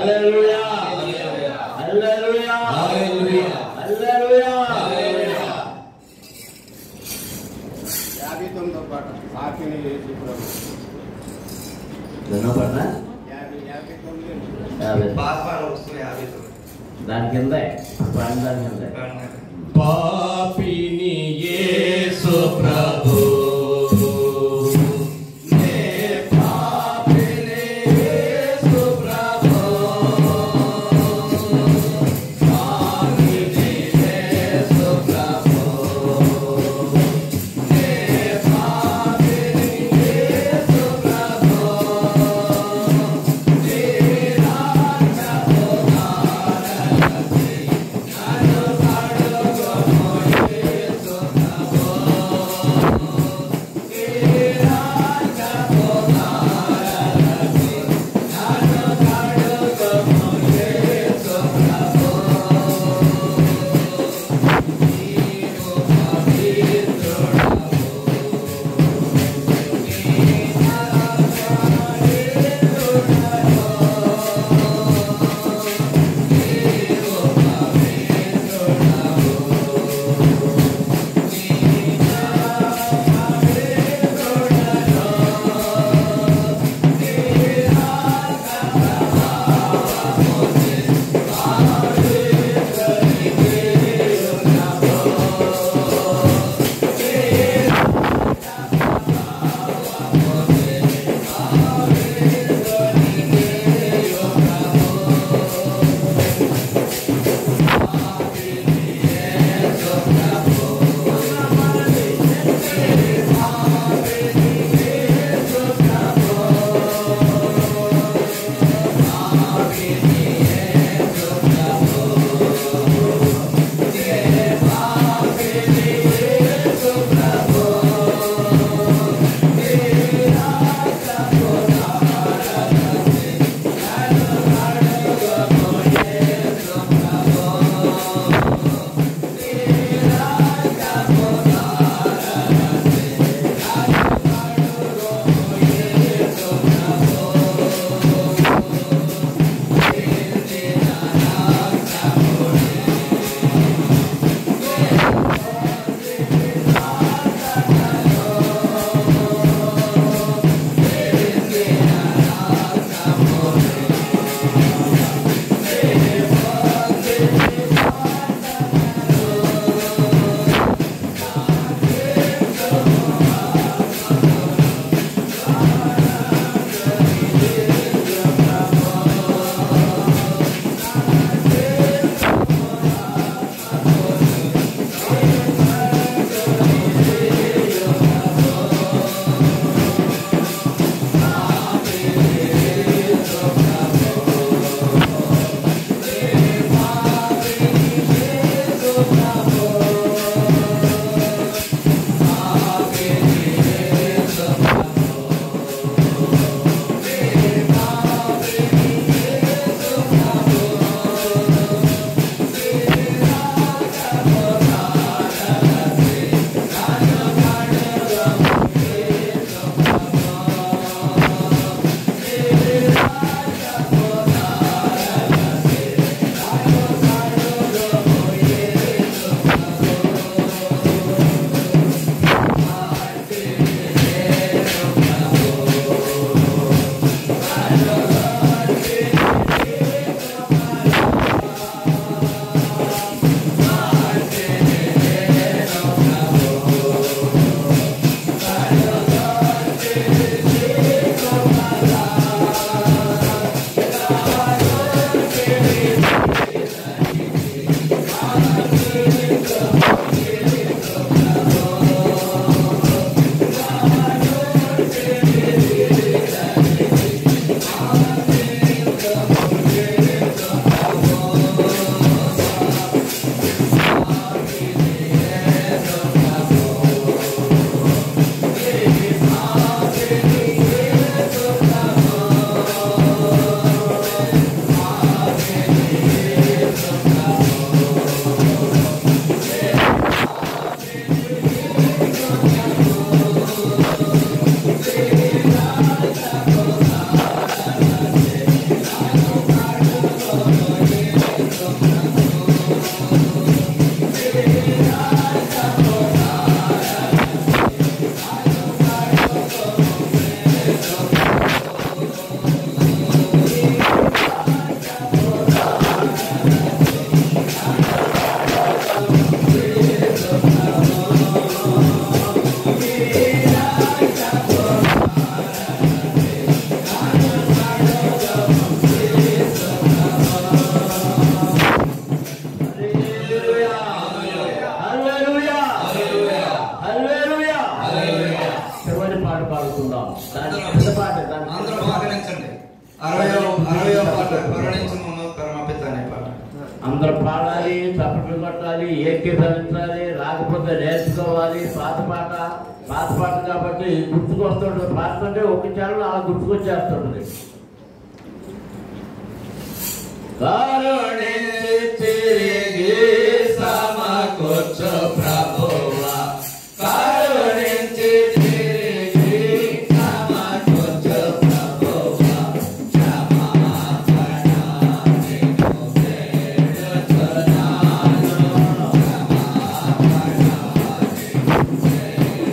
హల్లెలూయా హల్లెలూయా హల్లెలూయా హల్లెలూయా. 59వ పాట పాపిని యేసు ప్రభు. ఎన్నో పాట? 59. పాపాలు వస్తున్నాయి 59. దాని కింద దాని కింద పాపిని యేసు ప్రభు Yesu 60వ పాట కరుణించుము పరమపిత అనే పాట. అందరూ పాడాలి, చప్పట్లు కొట్టాలి, ఏకీభవించాలి, రాకపోతే నేర్చుకోవాలి. పాత పాట కాబట్టి గుర్తుకొస్తుంటుంది. పాడుతుంటే ఒక చరణం అలా గుర్తుకొచ్చేస్తుంటుంది. కరుణించి తిరిగి సమకూర్చు ప్రభువా, కరుణించి తిరిగి సమకూర్చు ప్రభువా, క్షమాపణ నీకు వేడుచున్నాను, క్షమాపణ నీకు వేడుచున్నాను.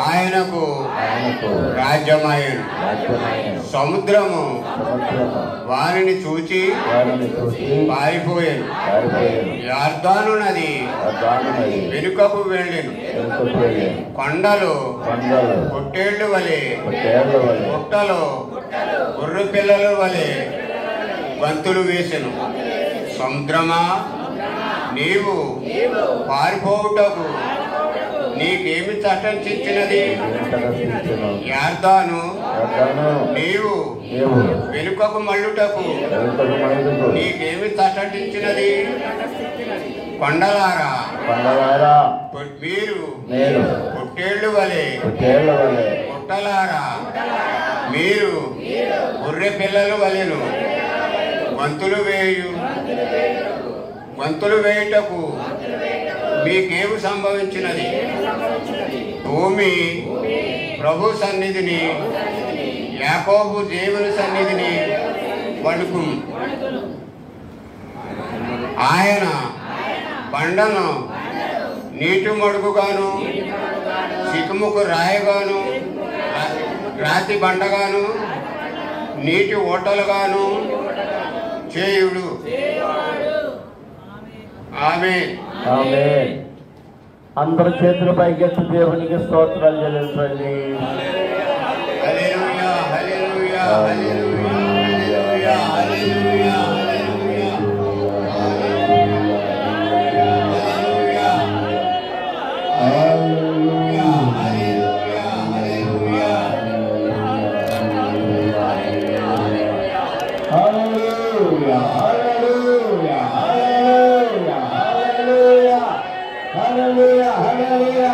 ఆయనకు ఆయనకు రాజ్యమాయను. రాజ్యమైన సముద్రము సముద్రము వారిని చూచి వారిని చూసి పారిపోయాను. పారిపోయాను. యార్దాను నది దానిమై వెనుకకు వెళ్ళెను. వెనుకపోయాను. కొండలు కొండలు పొట్టేళ్లు వలె పొట్టేళ్ల వలె పుట్టలు గుర్రు పిల్లల వలె గంతులు వేసెను. సముద్రమా నీవు పారిపోవుటకు నీకేమి చట్టంచిచ్చినది? తలపించెను. యార్దాను యొర్దాను నీవు నీవు వెనుకకు మళ్ళుటకు వెనుకకు మళ్ళుటకు నీకేమి చట్టంచిచ్చినది? కొండలారా కొండలారా మీరు నేను పొట్టేళ్లు వలె పొట్టేళ్ల వలె పుట్టలారా మీరు గొర్రె పిల్లలు వలెను గంతులు వేయుటకు మీకేమి సంభవించినది? భూమి ప్రభు సన్నిధిని యాకోబు దేవుని సన్నిధిని వణుకు. ఆయన బండను నీటి మడుగుగాను సికుముకు రాయగాను రాతి బండగాను నీటి ఓటలుగాను చేయుడు. ఆమేన్. ఆమేన్. అందరి చేతుల పైకెత్తి దేవునికి స్తోత్రాలు చెల్లించండి. హల్లెలూయా హల్లెలూయా హల్లెలూయా హల్లెలూయా హల్లెలూయా Hallelujah.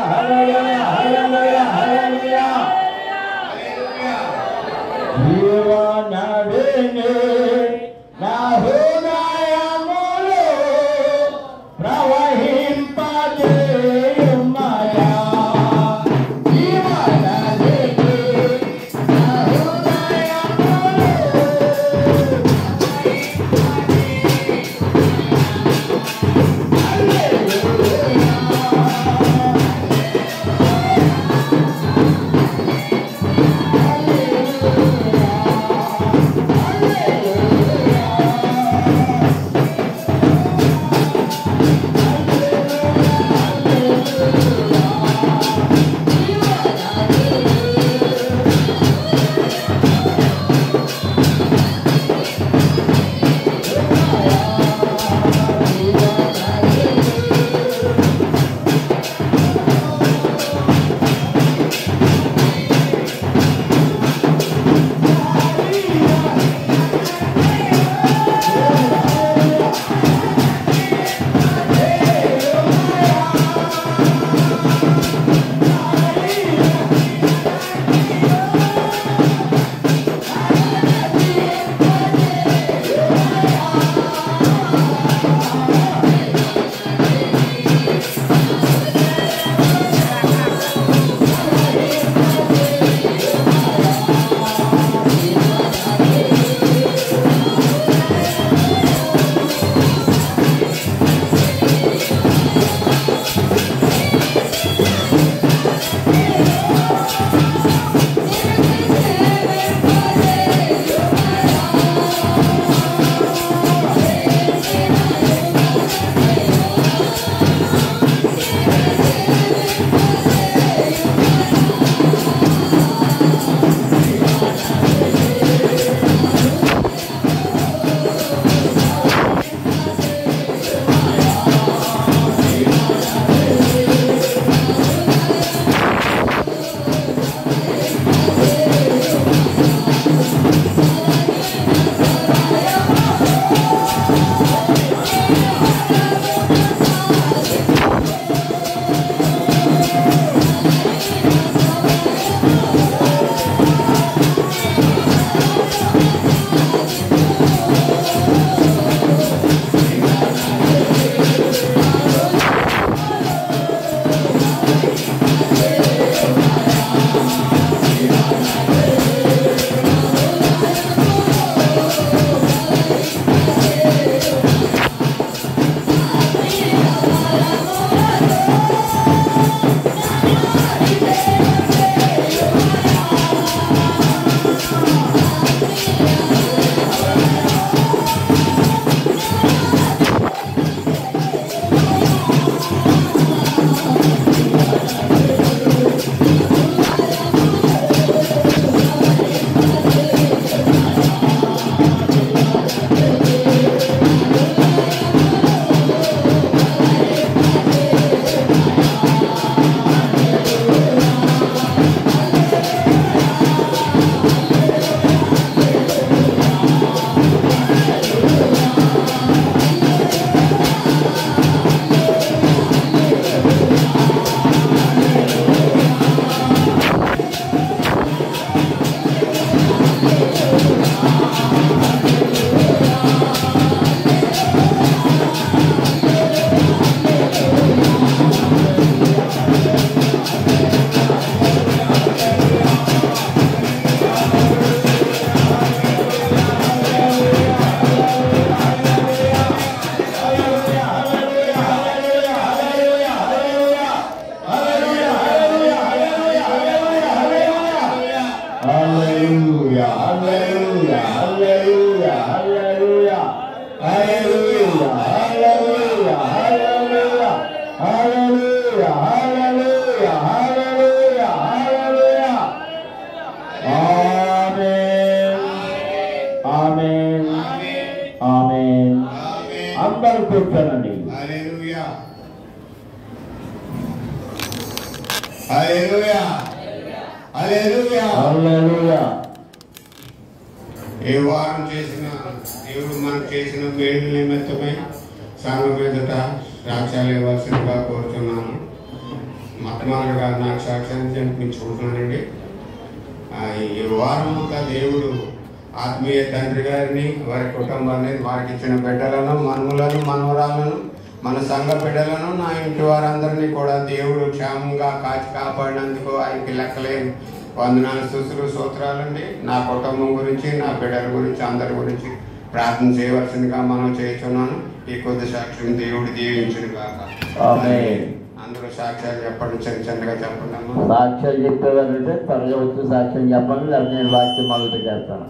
ఆమేన్ ఆమేన్. అందరూ కూర్చోనండి. హల్లెలూయా హల్లెలూయా హల్లెలూయా హల్లెలూయా. ఏ వారం చేసిన దేవుడు మనకు చేసిన మేలు నిమిత్తమై సంఘం ఎదుట సాక్ష్యాలు ఇవ్వాల్సిందిగా కోరుతున్నాను. మొట్టమొదటిగా నాకు సాక్ష్యాన్ని జన్మించుకుంటున్నానండి. ఈ వారం అంతా దేవుడు ఆత్మీయ తండ్రి గారిని, వారి కుటుంబాన్ని, వారికి ఇచ్చిన బిడ్డలను, మనుమలను, మనవరాలను, మన సంఘ బిడ్డలను, నా ఇంటి వారందరినీ కూడా దేవుడు క్షేమంగా కాచి కాపాడినందుకు ఆయనకి లెక్కలేని వందనాలు, స్తుతులు, స్తోత్రాలండి. నా కుటుంబం గురించి, నా బిడ్డల గురించి, అందరి గురించి ప్రార్థన చేయవలసిందిగా మనం చేస్తున్నాను. ఈ కొద్ది సాక్ష్యం దేవుడు దీవించును గాక. ఆమేన్. అందరూ సాక్ష్యాలు చెప్పండి, చిన్న చిన్నగా చెప్పండి అమ్మా. సాక్ష్యాలు చెప్పేవారంటే త్వరగా వచ్చి సాక్ష్యం చెప్పండి, లేకపోతే నేను వాక్యం మొదలు చేస్తాను.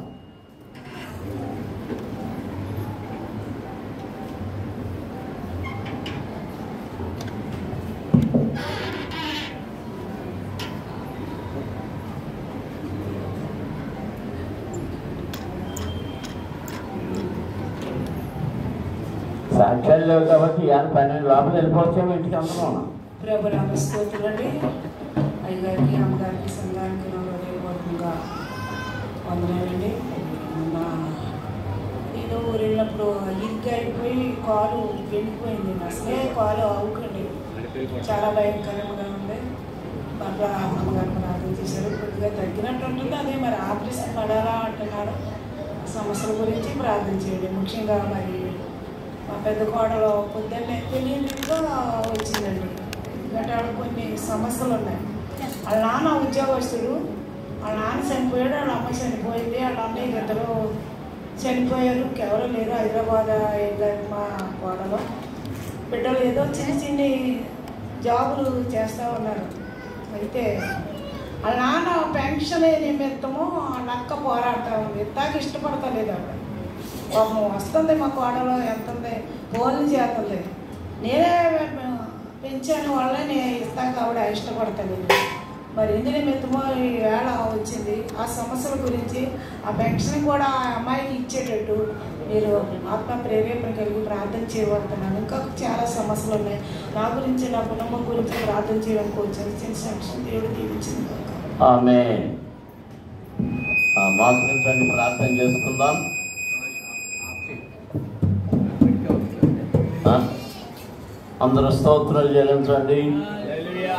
సాక్ష్యాలు లేవు కాబట్టి ఇవాళ 12 లోపల వెళ్ళిపోవచ్చాము ఇంటికి అందరం. ప్రభు నమస్కృతులండి. అయ్యగారికి, అమ్మగారికి, సంఘానికి నా హృదయపూర్వకంగా వందనాలండి. నేను ఊరు వెళ్ళినప్పుడు ఇరుగ్గా అయిపోయి కాలు వెళ్ళిపోయింది. అసలే కాలు అవుకండి, చాలా భయంకరంగా ఉంది. అట్లా అమ్మగారు ప్రార్థన చేశారు, కొద్దిగా తగ్గినట్టు ఉంటుంది. అదే మరి ఆపరేషన్ పడాలా అంటున్నారు. సమస్యల గురించి ప్రార్థన చేయండి. ముఖ్యంగా మరి మా పెద్ద కోడలో పొద్దున్నే తెలియనిగా వచ్చిందండి. ఎందుకంటే ఆవిడ కొన్ని సమస్యలు ఉన్నాయి. వాళ్ళ నాన్న ఉద్యోగస్తుడు, వాళ్ళ నాన్న చనిపోయాడు, వాళ్ళ అమ్మ చనిపోయింది, వాళ్ళ అన్నయ్య ఇద్దరు చనిపోయారు. ఇంకెవరూ లేరు. హైదరాబాద్ వెళ్ళారు మా కోడలో. బిడ్డలు ఏదో చిన్న చిన్ని జాబులు చేస్తూ ఉన్నారు. అయితే వాళ్ళ నాన్న పెన్షన్ నిమిత్తము వాళ్ళ అక్క పోరాడుతూ ఉంది. ఇంతాక ఇష్టపడతలేదు ఆవిడ. పాపం వస్తుంది మా కోడలో, ఎంత ఉంది, ఫోన్లు చేస్తుంది. నేనే పెంచాను వాళ్ళే నేను ఇస్తాక ఆవిడ ఇష్టపడతలేదు. మరి ఇందు నిమిత్తమో ఈ వేళ వచ్చింది. ఆ సమస్యల గురించి, ఆ పెన్షన్ కూడా ఆ అమ్మాయికి ఇచ్చేటట్టు మీరు ఆత్మ ప్రేరేపణ కలిగి ప్రార్థన చేయబడుతున్నాను. ఇంకా చాలా సమస్యలు ఉన్నాయి. నా గురించి, నా కుటుంబం గురించి ప్రార్థన చేయడానికి వచ్చాను. చిన్న సాక్ష్యం దేవుడు దీవించింది. ఆమేన్. మాకు ప్రార్థన చేసుకుందాం. అందరూ స్తోత్రాలు చెల్లించండి. హల్లెలూయా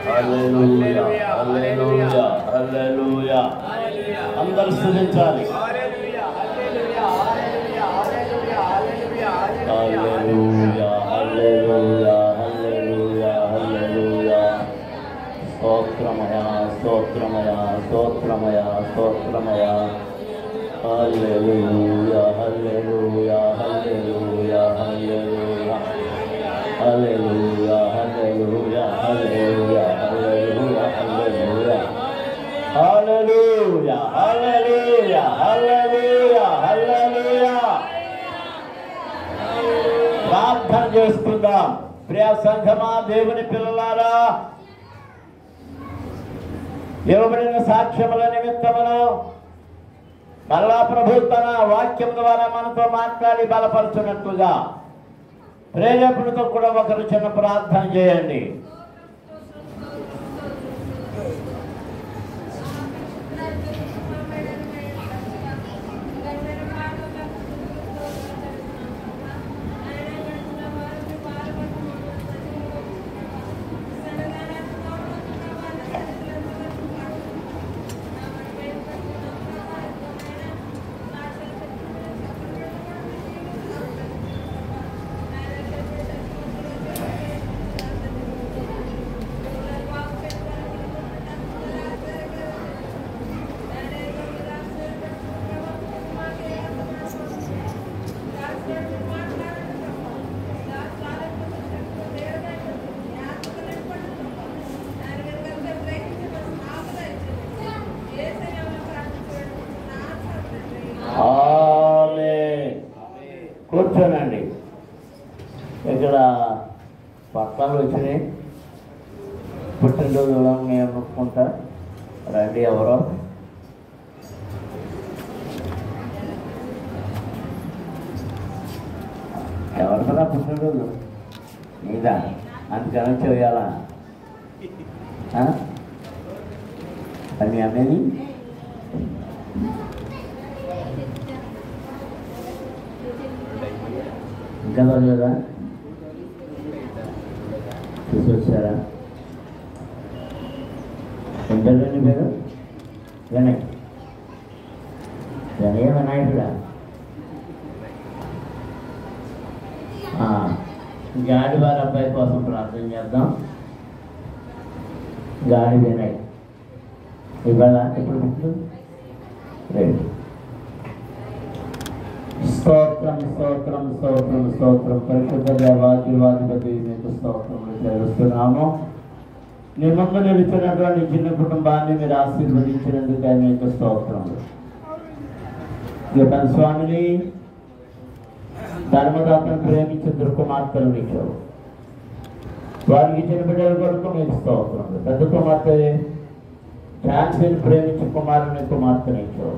హల్లెలూయా హల్లెలూయా హల్లెలూయా. అందరూ స్తుతించాలి. హల్లెలూయా హల్లెలూయా హల్లెలూయా హల్లెలూయా. స్తోత్రమయ స్తోత్రమయ స్తోత్రమయ స్తోత్రమయ. హల్లెలూయా హల్లెలూయా హల్లెలూయా హల్లెలూయా హల్లెలూయా హల్లెలూయా హల్లెలూయా హల్లెలూయా హల్లెలూయా హల్లెలూయా హల్లెలూయా హల్లెలూయా హల్లెలూయా. ప్రార్థన చేసుకుందాం. ప్రియ సంఘమా, దేవుని పిల్లలారా, ఇవ్వబడిన సాక్ష్యముల నిమిత్తమును మళ్ళా ప్రభు తన వాక్యం ద్వారా మనతో మాట్లాడి బలపరుచున్నట్లుగా ప్రేరేపణతో కూడా ఒకరు చిన్న ప్రార్థన చేయండి. కూర్చోనండి. ఇక్కడ పక్కన వచ్చినాయి, పుట్టినరోజు నేను అనుకుంటా. రండి ఎవరో. ఎవరికదా పుట్టినరోజు నీదా అందుకని చేయాలా అది మీ అమ్మేది ఇంకా లేదా తీసుకొచ్చారా ఎంతలోని పేరు వినాయక్ వినయ వినాయకుడా గాడి వారి అబ్బాయి కోసం ప్రార్థన చేద్దాం. గాడి వినాయక్ ఇవాళ ఎప్పుడు పుట్టు రేపు స్తోత్రం స్తోత్రం స్తోత్రం స్తోత్రం పరిశుద్ధ దేవాధిపతి మీకు స్తోత్రములు చేస్తున్నాము. నీ ముందు నిలిచినటువంటి చిన్న కుటుంబాన్ని మీరు ఆశీర్వదించినందుకే మీకు స్తోత్రములు. యువన్ స్వామిని ధర్మదాతను ప్రేమించి దుర్కుమార్తెలు ఇచ్చావు. వారికి ఇచ్చిన బిడ్డల కొరకు మీకు స్తోత్రములు. పెద్ద కుమార్తె ఝాన్సీని ప్రేమించి కుమార్తెని ఇచ్చావు.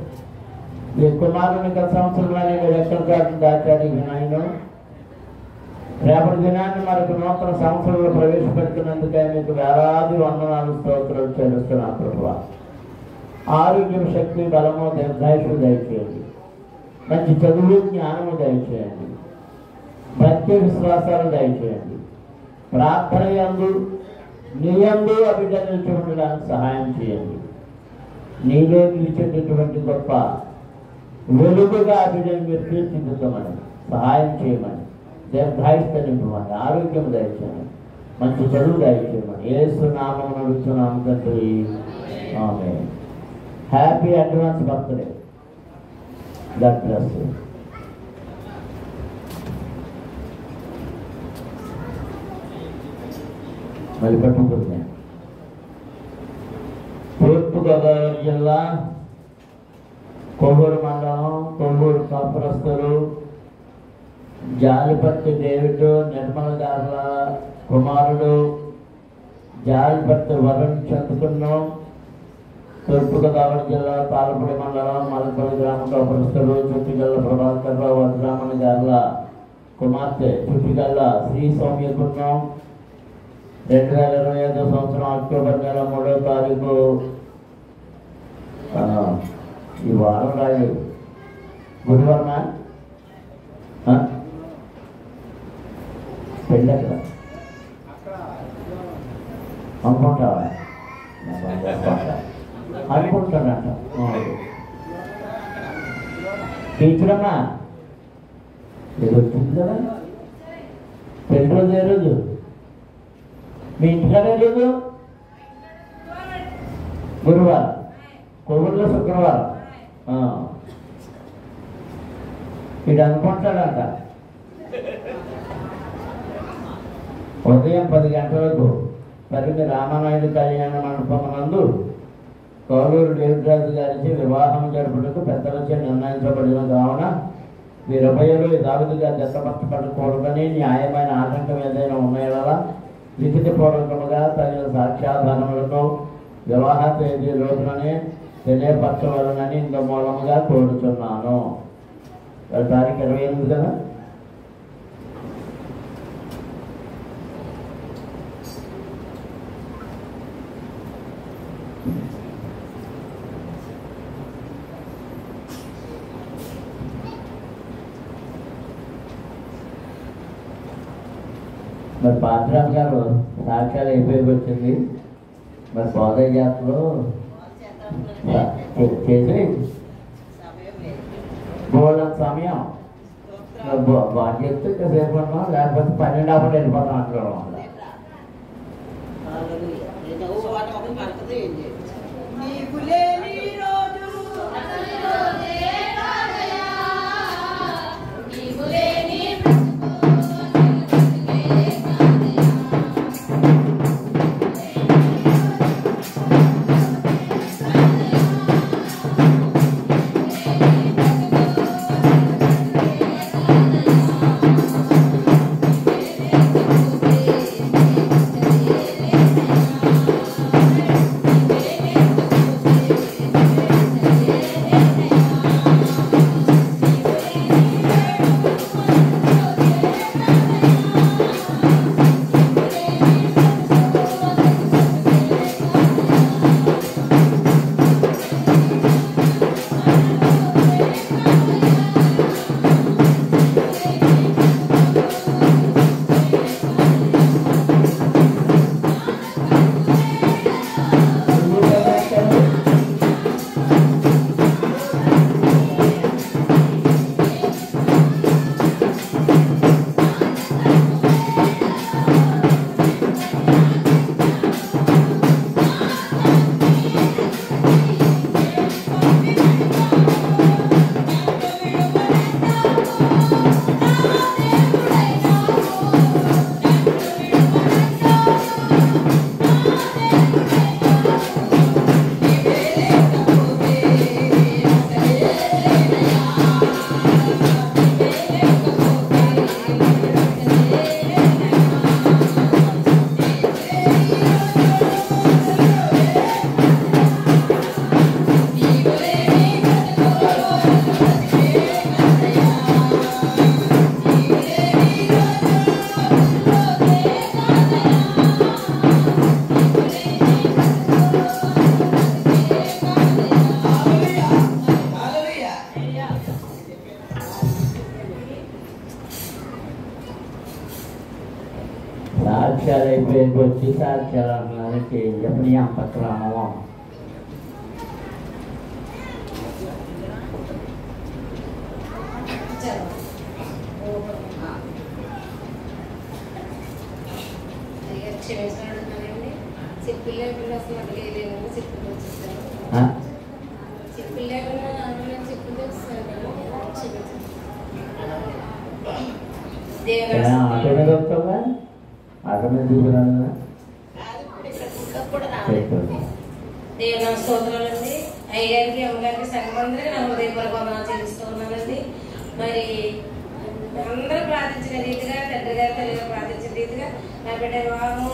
ఈ కుమారుని గత సంవత్సరంలోనే మీరు ఎక్కడికి దాచారు వినాయను. రేపటి దినాన్ని మరొక నూతన సంవత్సరంలో ప్రవేశపెడుతున్నందుకే మీకు వేలాది వందనాలు స్తోత్రాలు చెల్లిస్తున్నాను ప్రభువా. ఆరోగ్యం, శక్తి, బలము, దీర్ఘాయుషు దయచేయండి. మంచి చదువు, జ్ఞానము దయచేయండి. భక్తి, విశ్వాసాలు దయచేయండి. ప్రార్థన యందు నీ యందు అభివృద్ధి నిలిచి ఉండడానికి సహాయం చేయండి. నీలో నిలిచేటటువంటి గొప్ప వెలుగుగా అభివృద్ధిని మీరు తీర్చిదిద్దమని సహాయం చేయమని, దీర్ఘాయుష్ట నింపమని, ఆరోగ్యం దయచేయమని, మంచి చదువు దయచేయమని యేసు నామమున అడుగుతున్నాము తండ్రి. Amen. Happy advance birthday. God bless you. మళ్ళీ పట్టుకుంటున్నా. తూర్పుగోదావరి జిల్లా కొవ్వూరు మండలం, కొవ్వూరు కాపురస్తులు జాలిపర్తి డేవిడ్ నిర్మల గారుల కుమారుడు జాలిపర్తి వరుణ్ చందుకున్నాం. తూర్పుగోదావరి జిల్లా పాలపూడి మండలం మలపల్లి గ్రామ కాపురస్తులు చుట్టిగల్ల ప్రభాకర్ రావు వజ్రామణ గారుల కుమార్తె చుట్టిగల్ల శ్రీ సౌమ్యకున్నాం. 2025 సంవత్సరం అక్టోబర్ నెల 3వ తారీఖు ఈ వారం రాయు గురువారం పెళ్ళి అక్కడ అనుకుంటావా? అనుకుంటానంట. టీచరమ్మా ఏదో వచ్చింది కదా పెళ్లి రోజు. ఏ రోజు మీ ఇంటికాడే లేదు? గురువారం, కొవ్వూరులో శుక్రవారం. వీడు అనుకుంటాడంట ఉదయం 10 గంటలకు పరిమి రామనాయుడు కళ్యాణ మండపమునందు కోలూరు దేవరాజు గారికి వివాహం జరుపుటకు పెద్దలచే నిర్ణయించబడిన కావున వీరుభయులు యథావిధిగా జతపరచబడకూడదని న్యాయమైన ఆటంకం ఏదైనా ఉన్నాయా లిఖితపూర్వకముగా తగిన సాక్ష్యాధారములతో వివాహ తేదీ రోజుననే తెలియపరచవలనని ఇంత మూలముగా కోరుచున్నాను. తారీఖు 28 కదా. మరి పాత్రామ్ గారు సాక్ష్యాలు అయిపోయి వచ్చింది. మరి సోదయ జాతరలో చేసి బోల్డ్ సమయం బాగా చెప్తే సేపు ఉన్నాం, లేకపోతే 12 అప్పుడు వెళ్ళిపోతాం అంటున్నాం. సాక్ష్యాలు అయిపోయి వచ్చి సాక్ష్యాలు అంటున్నారు ఏం చెప్పని అంతక్రమం. క్షమించాలండి చెప్పి లేకుండా అసలు నాకు లేదేమో చెప్పి వచ్చేసాను చెప్పి లేకుండా చెప్పింది వస్తాను ఆటో మీద వస్తావా? ఆటో మీద దిగురాదా? దేవుని స్తోత్రాలండి. అయ్యగారికి అమ్మగారికి సంఘమందరికి నా హృదయపూర్వక వందనాలు చెల్లిస్తూ ఉన్నానండి. మరి అందరూ ప్రార్థించిన రీతిగా తండ్రి గారు తల్లి గారు ప్రార్థించిన రీతిగా నా బిడ్డ వివాహము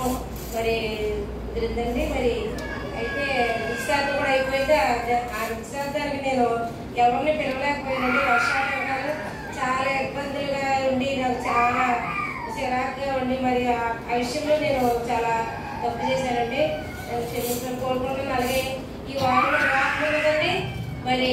మరి కుదిరిందండి. మరి అయితే నిశ్చితార్థం కూడా అయిపోయింది. ఆ నిశ్చితార్థానికి నేను ఎవరిని పిలవలేకపోయానండి. వర్షాకాలం చాలా ఇబ్బందులుగా ఉండి నాకు చాలా చిరాకుగా ఉండి మరి ఆ విషయంలో నేను చాలా తప్పు చేశానండి. నేను క్షమించడం కోరుకుంటున్నాను. అలాగే ఈ వారంలో వివాహం ఉన్నదండి. మరి